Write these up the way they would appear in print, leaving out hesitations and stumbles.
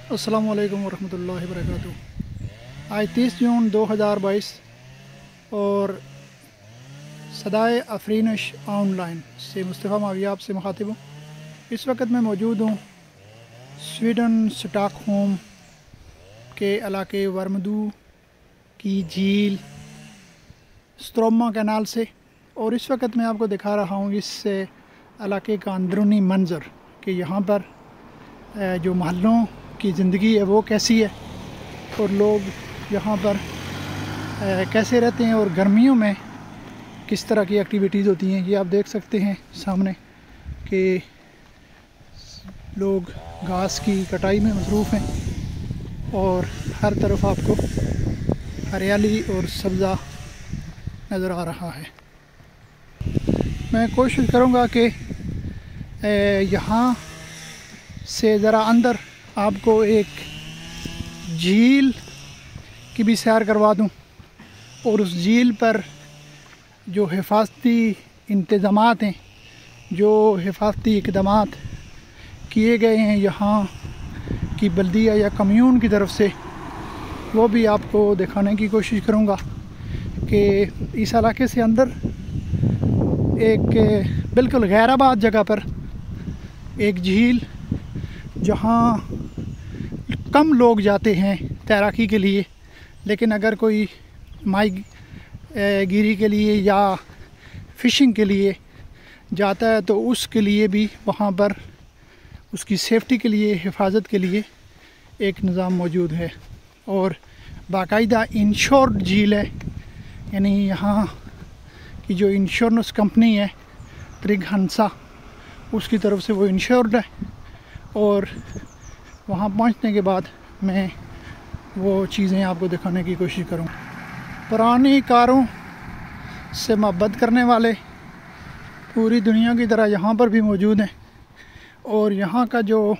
अस्सलामु अलैकुम वरहमतुल्लाहि वबरकातुहू। आज 30 जून 2022 और सदाए अफरीनश ऑनलाइन से मुस्तफ़ा माविया आपसे मुखातिब हूँ। इस वक्त मैं मौजूद हूँ स्वीडन स्टॉकहोम के इलाके वर्मदू की झील स्ट्रोमा कैनाल से, और इस वक्त मैं आपको दिखा रहा हूँ इस इलाके का अंदरूनी मंज़र कि यहाँ पर जो महलों की ज़िंदगी है वो कैसी है और लोग यहाँ पर कैसे रहते हैं और गर्मियों में किस तरह की एक्टिविटीज़ होती हैं। ये आप देख सकते हैं सामने कि लोग घास की कटाई में मसरूफ़ हैं और हर तरफ आपको हरियाली और सब्ज़ा नज़र आ रहा है। मैं कोशिश करूँगा कि यहाँ से ज़रा अंदर आपको एक झील की भी सैर करवा दूँ और उस झील पर जो हिफाजती इंतज़ामात हैं, जो हिफाजती इक़दामात किए गए हैं यहाँ की बल्दिया या कम्यून की तरफ से, वो भी आपको दिखाने की कोशिश करूँगा कि इस इलाके से अंदर एक बिल्कुल गैराबाद जगह पर एक झील जहाँ कम लोग जाते हैं तैराकी के लिए, लेकिन अगर कोई माही गिरी के लिए या फ़िशिंग के लिए जाता है तो उसके लिए भी वहाँ पर उसकी सेफ्टी के लिए, हिफाजत के लिए एक निज़ाम मौजूद है और बाकायदा इंश्योर्ड झील है। यानी यहाँ की जो इंश्योरेंस कंपनी है ट्रिग हंसा, उसकी तरफ से वो इंश्योर्ड है और वहाँ पहुँचने के बाद मैं वो चीज़ें आपको दिखाने की कोशिश करूँ। पुरानी कारों से मोहब्बत करने वाले पूरी दुनिया की तरह यहाँ पर भी मौजूद हैं और यहाँ का जो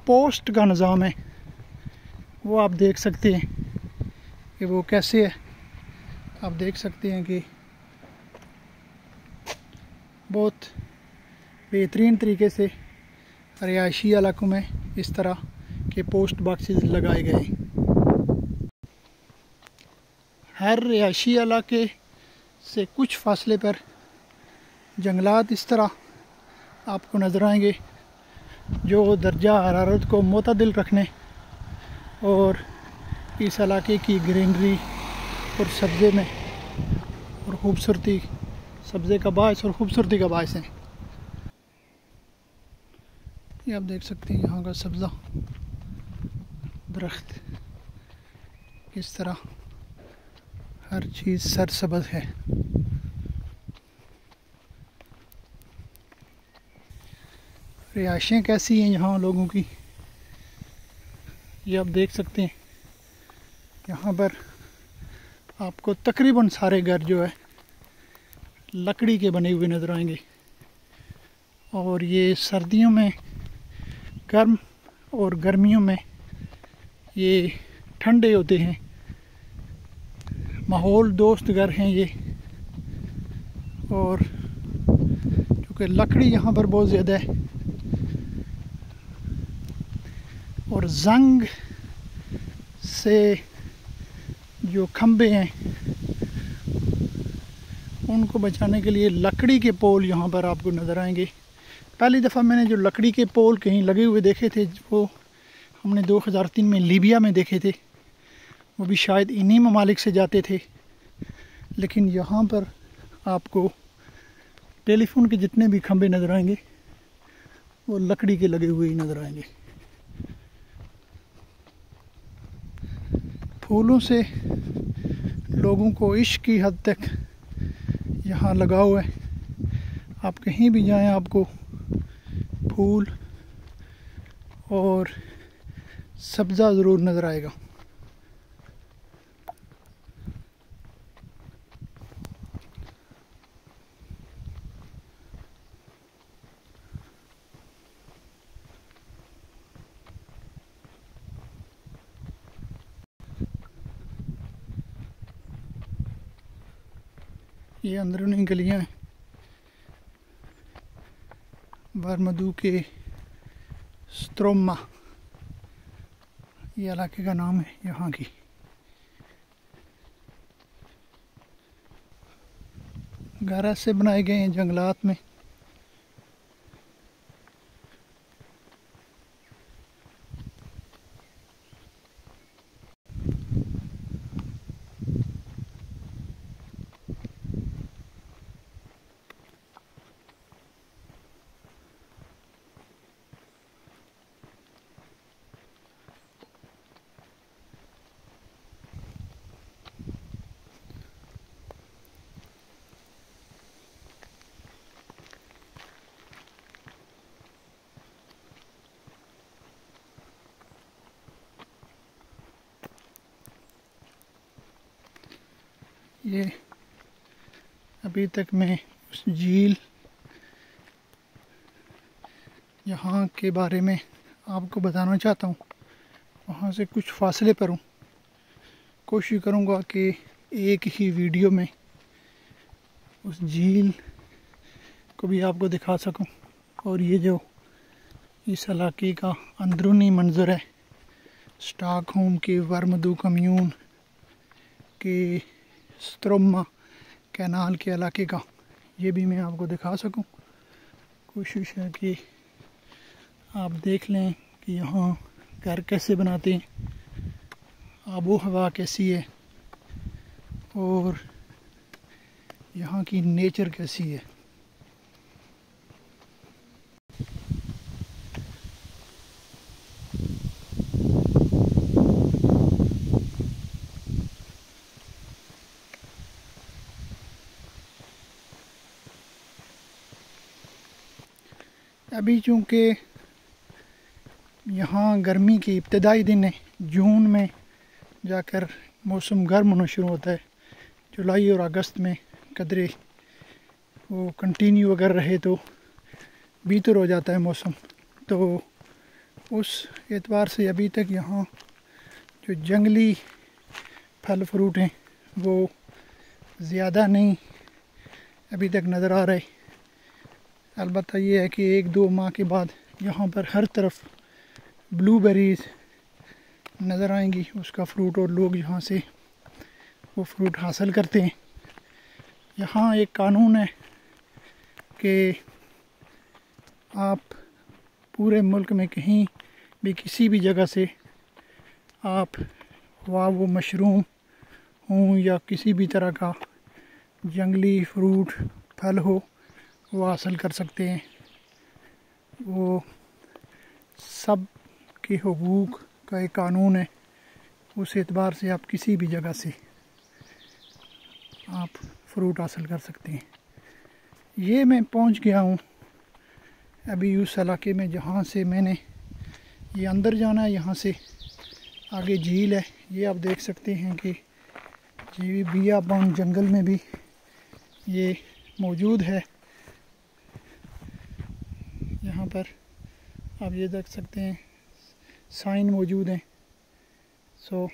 पोस्ट का निज़ाम है वो आप देख सकते हैं कि वो कैसे है। आप देख सकते हैं कि बहुत बेहतरीन तरीके से रिहायशी इलाकों में इस तरह के पोस्ट बॉक्सेस लगाए गए। हर रिहायशी इलाके से कुछ फासले पर जंगलात इस तरह आपको नज़र आएंगे जो दर्जा हरारत को मुतदिल रखने और इस इलाके की ग्रीनरी और सब्ज़े में और ख़ूबसूरती, सब्ज़े का बायस और ख़ूबसूरती का बायस है। ये आप देख सकते हैं यहाँ का सब्ज़ा, दरख्त, किस तरह हर चीज़ सरसब्ज़ है। रिहाइशें कैसी हैं यहाँ लोगों की, ये आप देख सकते हैं। यहाँ पर आपको तकरीबन सारे घर जो है लकड़ी के बने हुए नज़र आएंगे और ये सर्दियों में गर्म और गर्मियों में ये ठंडे होते हैं। माहौल दोस्त घर हैं ये, और क्योंकि लकड़ी यहाँ पर बहुत ज़्यादा है और जंग से जो खंबे हैं उनको बचाने के लिए लकड़ी के पोल यहाँ पर आपको नज़र आएंगे। पहली दफ़ा मैंने जो लकड़ी के पोल कहीं लगे हुए देखे थे वो हमने 2003 में लीबिया में देखे थे, वो भी शायद इन्हीं ममालिक से जाते थे। लेकिन यहाँ पर आपको टेलीफोन के जितने भी खंबे नज़र आएंगे वो लकड़ी के लगे हुए ही नज़र आएंगे। फूलों से लोगों को इश्क की हद तक यहाँ लगाव है। आप कहीं भी जाएं आपको फूल और सब्ज़ा ज़रूर नज़र आएगा। ये अंदरूनी गलियाँ हैं वर्मदू के स्ट्रोमा ये इलाके का नाम है यहाँ की। घर ऐसे बनाए गए हैं जंगलात में। ये अभी तक मैं उस झील यहाँ के बारे में आपको बताना चाहता हूँ। वहाँ से कुछ फासले पर हूँ। कोशिश करूँगा कि एक ही वीडियो में उस झील को भी आपको दिखा सकूँ। और ये जो इस इलाके का अंदरूनी मंज़र है स्टॉकहोम के वर्मदू कम्यून के स्ट्रोमा कैनाल के इलाके का, ये भी मैं आपको दिखा सकूं। कोशिश है कि आप देख लें कि यहाँ घर कैसे बनाते हैं, आबो हवा कैसी है और यहाँ की नेचर कैसी है। अभी चूँकि यहाँ गर्मी के इब्तदाई दिन है, जून में जाकर मौसम गर्म होना शुरू होता है। जुलाई और अगस्त में कदरे वो कंटिन्यू अगर रहे तो बेहतर हो जाता है मौसम। तो उस एतबार से अभी तक यहाँ जो जंगली फल फ्रूट हैं वो ज़्यादा नहीं अभी तक नज़र आ रहे। अलबत्ता ये है कि 1-2 माह के बाद यहाँ पर हर तरफ ब्लूबेरीज़ नज़र आएंगी, उसका फ्रूट, और लोग यहाँ से वो फ्रूट हासिल करते हैं। यहाँ एक कानून है कि आप पूरे मुल्क में कहीं भी किसी भी जगह से आप वहाँ वो मशरूम हों या किसी भी तरह का जंगली फ्रूट फल हो वो हासिल कर सकते हैं। वो सब के हुकूक का एक कानून है। उस एतबार से आप किसी भी जगह से आप फ्रूट हासिल कर सकते हैं। ये मैं पहुंच गया हूँ अभी उस इलाके में जहाँ से मैंने ये अंदर जाना है। यहाँ से आगे झील है, ये आप देख सकते हैं कि जी बियाबान जंगल में भी ये मौजूद है। यहाँ पर आप ये देख सकते हैं साइन मौजूद हैं। सो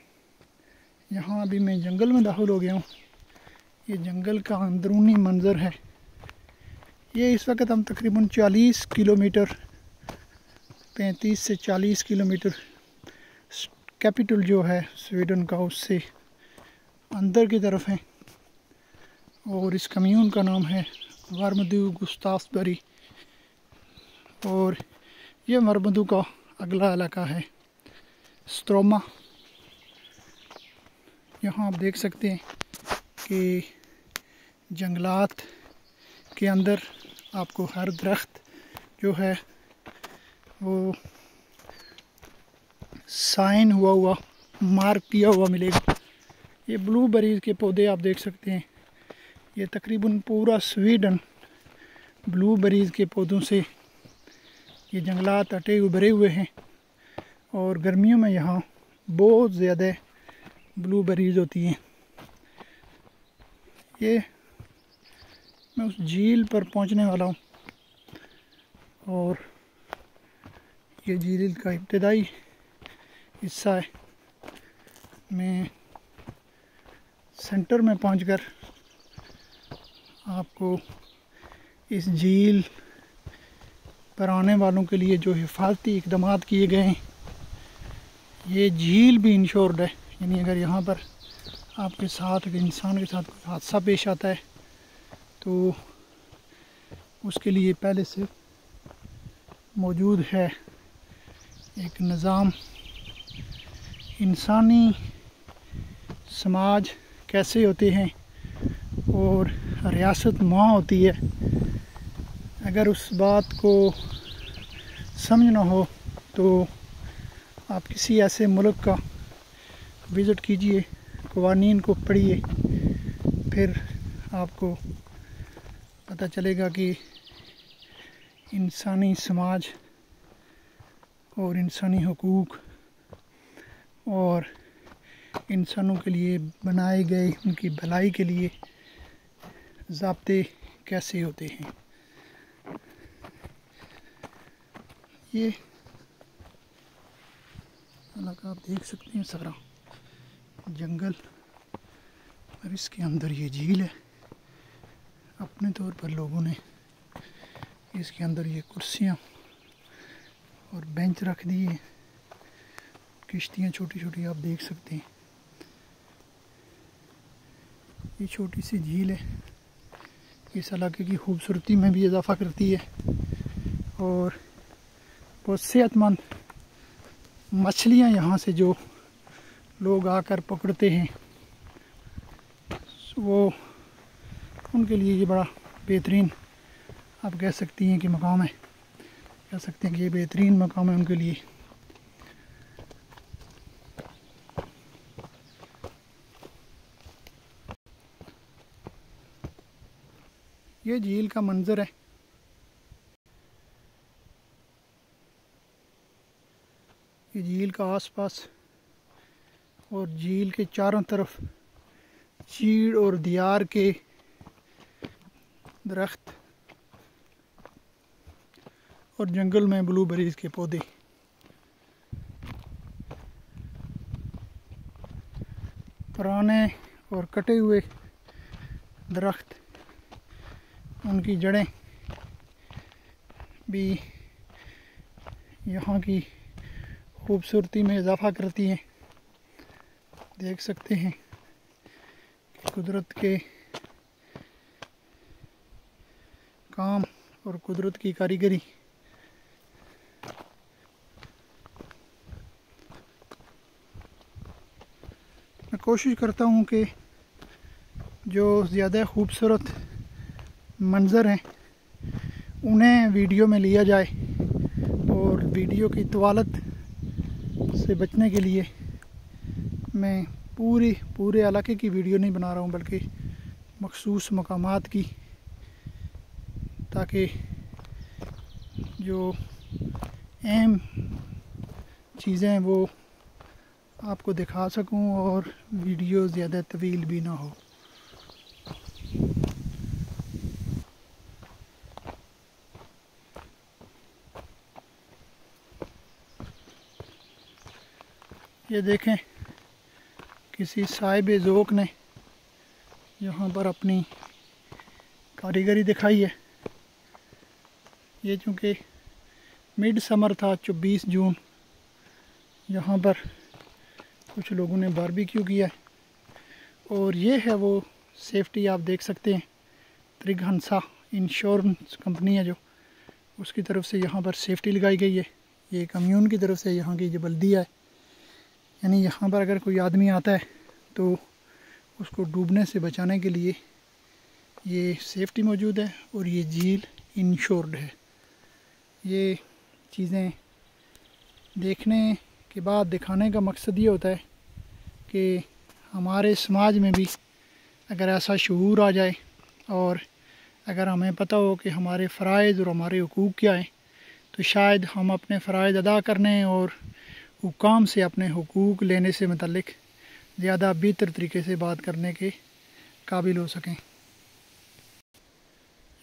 यहाँ अभी मैं जंगल में दाखिल हो गया हूँ। ये जंगल का अंदरूनी मंज़र है। ये इस वक्त हम तकरीबन 40 किलोमीटर 35 से 40 किलोमीटर कैपिटल जो है स्वीडन का उससे अंदर की तरफ है। और इस कम्यून का नाम है वर्मदू गुस्ताफसबरी। और ये वर्मदू का अगला इलाका है स्ट्रोमा। यहाँ आप देख सकते हैं कि जंगलात के अंदर आपको हर दरख्त जो है वो साइन हुआ मार्क किया हुआ मिलेगा। ये ब्लूबेरीज़ के पौधे आप देख सकते हैं। ये तकरीबन पूरा स्वीडन ब्लूबेरीज़ के पौधों से ये जंगलात अटे उभरे हुए हैं। और गर्मियों में यहाँ बहुत ज़्यादा ब्लूबेरीज़ होती हैं। ये मैं उस झील पर पहुँचने वाला हूँ और ये झील का इब्तदाई हिस्सा है। मैं सेंटर में पहुंचकर आपको इस झील पर आने वालों के लिए जो हिफाजती इक़दाम किए गए हैं ये झील भी इंश्योर्ड है, यानी अगर यहाँ पर आपके साथ, अगर इंसान के साथ कोई हादसा पेश आता है तो उसके लिए पहले से मौजूद है एक निज़ाम। इंसानी समाज कैसे होते हैं और रियासत वहाँ होती है, अगर उस बात को समझना हो तो आप किसी ऐसे मुल्क का विज़िट कीजिए, क़वानीन को पढ़िए, फिर आपको पता चलेगा कि इंसानी समाज और इंसानी हुकूक और इंसानों के लिए बनाए गए उनकी भलाई के लिए ज़ाब्ते कैसे होते हैं। ये इलाका आप देख सकते हैं, सारा जंगल और इसके अंदर ये झील है। अपने तौर पर लोगों ने इसके अंदर ये कुर्सियाँ और बेंच रख दी है, किश्तियाँ छोटी छोटी आप देख सकते हैं। ये छोटी सी झील है, इस इलाके की खूबसूरती में भी इजाफ़ा करती है और बहुत सेहतमंद मछलियाँ यहाँ से जो लोग आकर पकड़ते हैं वो उनके लिए ये बड़ा बेहतरीन आप कह सकती हैं कि मकाम है, कह सकते हैं कि ये बेहतरीन मकाम है उनके लिए। ये झील का मंज़र है। ये झील का आसपास और झील के चारों तरफ चीड़ और दियार के दरख्त और जंगल में ब्लूबेरीज के पौधे। पुराने और कटे हुए दरख्त, उनकी जड़ें भी यहाँ की खूबसूरती में इजाफ़ा करती हैं। देख सकते हैं कि कुदरत के काम और कुदरत की कारीगरी। मैं कोशिश करता हूँ कि जो ज़्यादा खूबसूरत मंज़र हैं उन्हें वीडियो में लिया जाए, और वीडियो की तवालत से बचने के लिए मैं पूरे इलाके की वीडियो नहीं बना रहा हूँ, बल्कि मखसूस मकामात की, ताकि जो अहम चीज़ें हैं वो आपको दिखा सकूं और वीडियो ज़्यादा तवील भी ना हो। ये देखें, किसी साहिब ज़ौक़ ने यहाँ पर अपनी कारीगरी दिखाई है। ये चूँकि मिड समर था, 24 जून, यहाँ पर कुछ लोगों ने बारबेक्यू किया है। और ये है वो सेफ्टी, आप देख सकते हैं, त्रिघंसा इंश्योरेंस कंपनी है जो, उसकी तरफ से यहाँ पर सेफ्टी लगाई गई है। ये कम्यून की तरफ से यहाँ की जो बल्दिया है, यानी यहाँ पर अगर कोई आदमी आता है तो उसको डूबने से बचाने के लिए ये सेफ्टी मौजूद है। और ये झील इंश्योर्ड है। ये चीज़ें देखने के बाद दिखाने का मकसद ये होता है कि हमारे समाज में भी अगर ऐसा शऊर आ जाए और अगर हमें पता हो कि हमारे फ़राइज़ और हमारे हुकूक क्या हैं, तो शायद हम अपने फ़राइज़ अदा करने और हुकाम से अपने हुकूक लेने से मुतल्लिक ज़्यादा बेहतर तरीके से बात करने के काबिल हो सकें।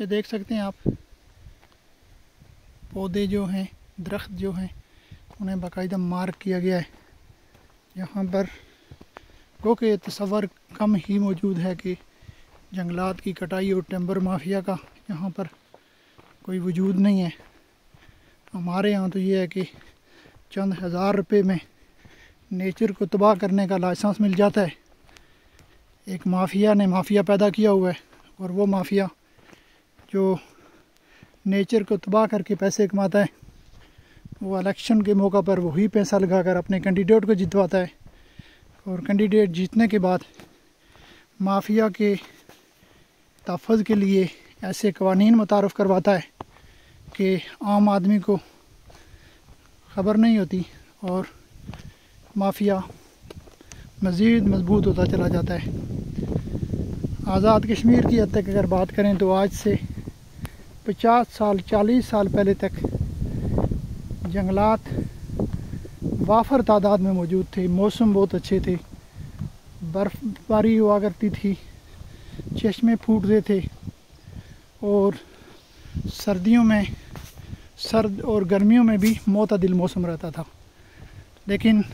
ये देख सकते हैं आप, पौधे जो हैं, दरख्त जो हैं, उन्हें बाकायदा मार्क किया गया है। यहाँ पर क्योंकि तसव्वुर कम ही मौजूद है कि जंगलात की कटाई और टिम्बर माफिया का यहाँ पर कोई वजूद नहीं है। हमारे यहाँ तो ये है कि चंद हज़ार रुपए में नेचर को तबाह करने का लाइसेंस मिल जाता है। एक माफिया ने माफिया पैदा किया हुआ है, और वो माफिया जो नेचर को तबाह करके पैसे कमाता है, वो इलेक्शन के मौका पर वही पैसा लगाकर अपने कैंडिडेट को जितवाता है, और कैंडिडेट जीतने के बाद माफिया के तहफ़्फ़ुज़ के लिए ऐसे कवानीन मुतारफ़ करवाता है कि आम आदमी को ख़बर नहीं होती, और माफिया मज़ीद मजबूत होता चला जाता है। आज़ाद कश्मीर की हद तक अगर बात करें तो आज से 50 साल 40 साल पहले तक जंगलात वाफर तादाद में मौजूद थे, मौसम बहुत अच्छे थे, बर्फ़बारी हुआ करती थी, चश्मे फूटते थे, और सर्दियों में सर्द और गर्मियों में भी मोतदिल मौसम रहता था। लेकिन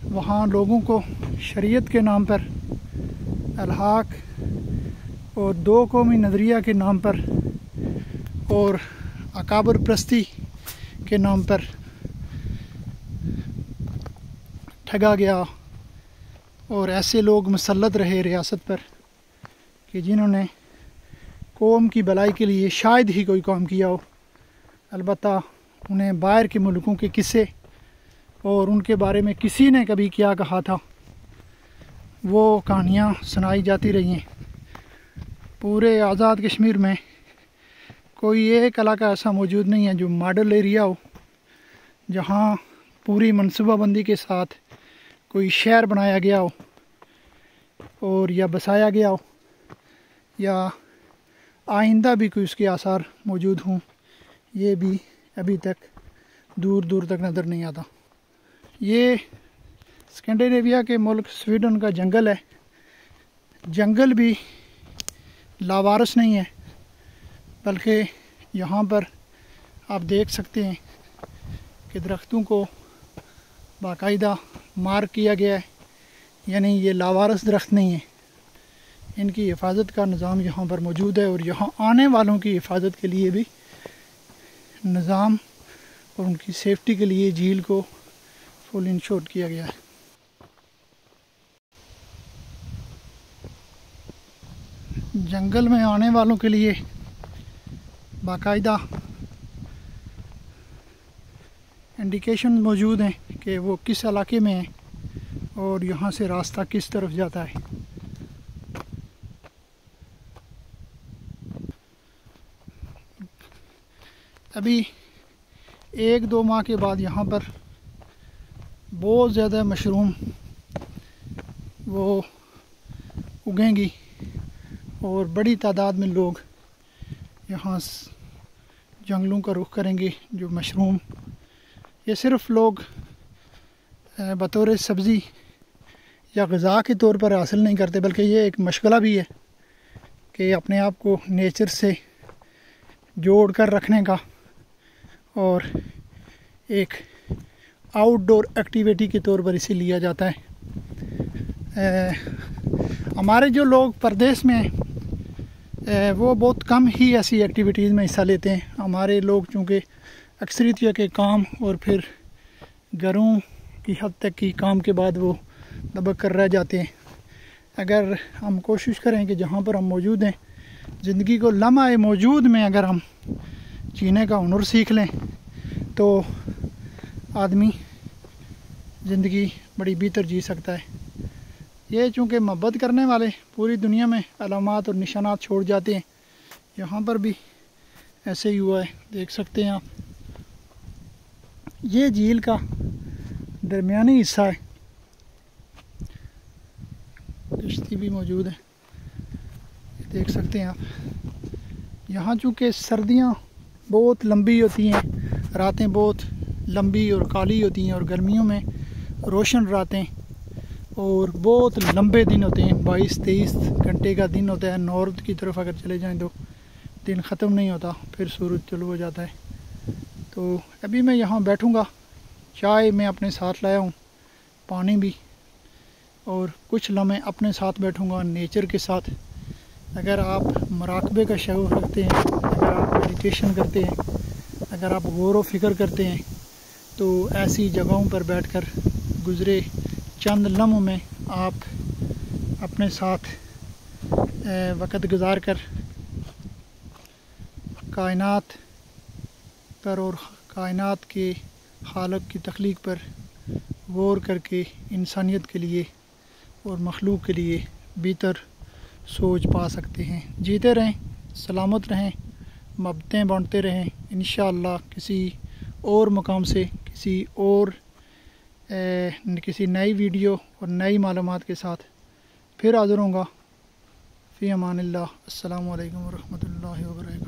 वहाँ लोगों को शरीयत के नाम पर, अलहाक और दो कौमी नज़रिया के नाम पर और अकाबर प्रस्ती के नाम पर ठगा गया, और ऐसे लोग मुसल्लत रहे रियासत पर कि जिन्होंने कौम की भलाई के लिए शायद ही कोई काम किया हो। अलबत्ता उन्हें बाहर के मुल्कों के किस्से और उनके बारे में किसी ने कभी क्या कहा था, वो कहानियाँ सुनाई जाती रही हैं। पूरे आज़ाद कश्मीर में कोई एक इलाका ऐसा मौजूद नहीं है जो मॉडल एरिया हो, जहाँ पूरी मनसूबाबंदी के साथ कोई शहर बनाया गया हो और या बसाया गया हो, या आइंदा भी कोई उसके आसार मौजूद हों। ये भी अभी तक दूर दूर तक नज़र नहीं आता। ये स्कैंडिनेविया के मुल्क स्वीडन का जंगल है। जंगल भी लावारिस नहीं है, बल्कि यहाँ पर आप देख सकते हैं कि दरख्तों को बाकायदा मार्क किया गया है, यानी ये लावारिस दरख्त नहीं है। इनकी हिफाजत का निज़ाम यहाँ पर मौजूद है, और यहाँ आने वालों की हिफाजत के लिए भी निज़ाम और उनकी सेफ्टी के लिए झील को फुल इंश्योर किया गया है। जंगल में आने वालों के लिए बाकायदा इंडिकेशन मौजूद हैं कि वो किस इलाके में है और यहाँ से रास्ता किस तरफ जाता है। अभी 1-2 माह के बाद यहाँ पर बहुत ज़्यादा मशरूम वो उगेंगी, और बड़ी तादाद में लोग यहाँ जंगलों का रुख करेंगे। जो मशरूम ये सिर्फ़ लोग बतौर सब्ज़ी या ग़िज़ा के तौर पर हासिल नहीं करते, बल्कि ये एक मशगला भी है कि अपने आप को नेचर से जोड़ कर रखने का, और एक आउटडोर एक्टिविटी के तौर पर इसे लिया जाता है। हमारे जो लोग परदेश में हैं वो बहुत कम ही ऐसी एक्टिविटीज़ में हिस्सा लेते हैं। हमारे लोग चूँकि अक्सरियत के काम और फिर घरों की हद तक की काम के बाद वो दबक कर रह जाते हैं। अगर हम कोशिश करें कि जहाँ पर हम मौजूद हैं, ज़िंदगी को लम्हा मौजूद में अगर हम जीने का हुनर सीख लें, तो आदमी ज़िंदगी बड़ी बेहतर जी सकता है। ये चूँकि मोहब्बत करने वाले पूरी दुनिया में अलामात और निशानात छोड़ जाते हैं, यहाँ पर भी ऐसे ही हुआ है। देख सकते हैं आप, ये झील का दरमियानी हिस्सा है। किश्ती भी मौजूद है, देख सकते हैं आप। यहाँ चूँकि सर्दियाँ बहुत लंबी होती हैं, रातें बहुत लंबी और काली होती हैं, और गर्मियों में रोशन रातें और बहुत लंबे दिन होते हैं। 22-23 घंटे का दिन होता है। नॉर्थ की तरफ अगर चले जाएं तो दिन ख़त्म नहीं होता, फिर सूरज चलो हो जाता है। तो अभी मैं यहाँ बैठूँगा, चाय मैं अपने साथ लाया हूँ, पानी भी, और कुछ लम्हे अपने साथ बैठूँगा नेचर के साथ। अगर आप मुराकबे का शौक़ रखते हैं, अगर आप मेडिटेशन करते हैं, अगर आप गौर व फिक्र करते हैं, तो ऐसी जगहों पर बैठकर गुज़रे चंद लम्हों में आप अपने साथ वक़्त गुज़ार कर कायनात पर और कायनात के खालिक की तख्लीक पर गौर करके इंसानियत के लिए और मखलूक के लिए बेहतर सोच पा सकते हैं। जीते रहें, सलामत रहें, मोहब्बतें बांटते रहें। इंशाअल्लाह किसी और मुकाम से किसी नई वीडियो और नई मालूमात के साथ फिर हाज़िर होऊंगा। फ़ी अमानिल्लाह। अस्सलामु अलैकुम व रहमतुल्लाहि व बरकातहू।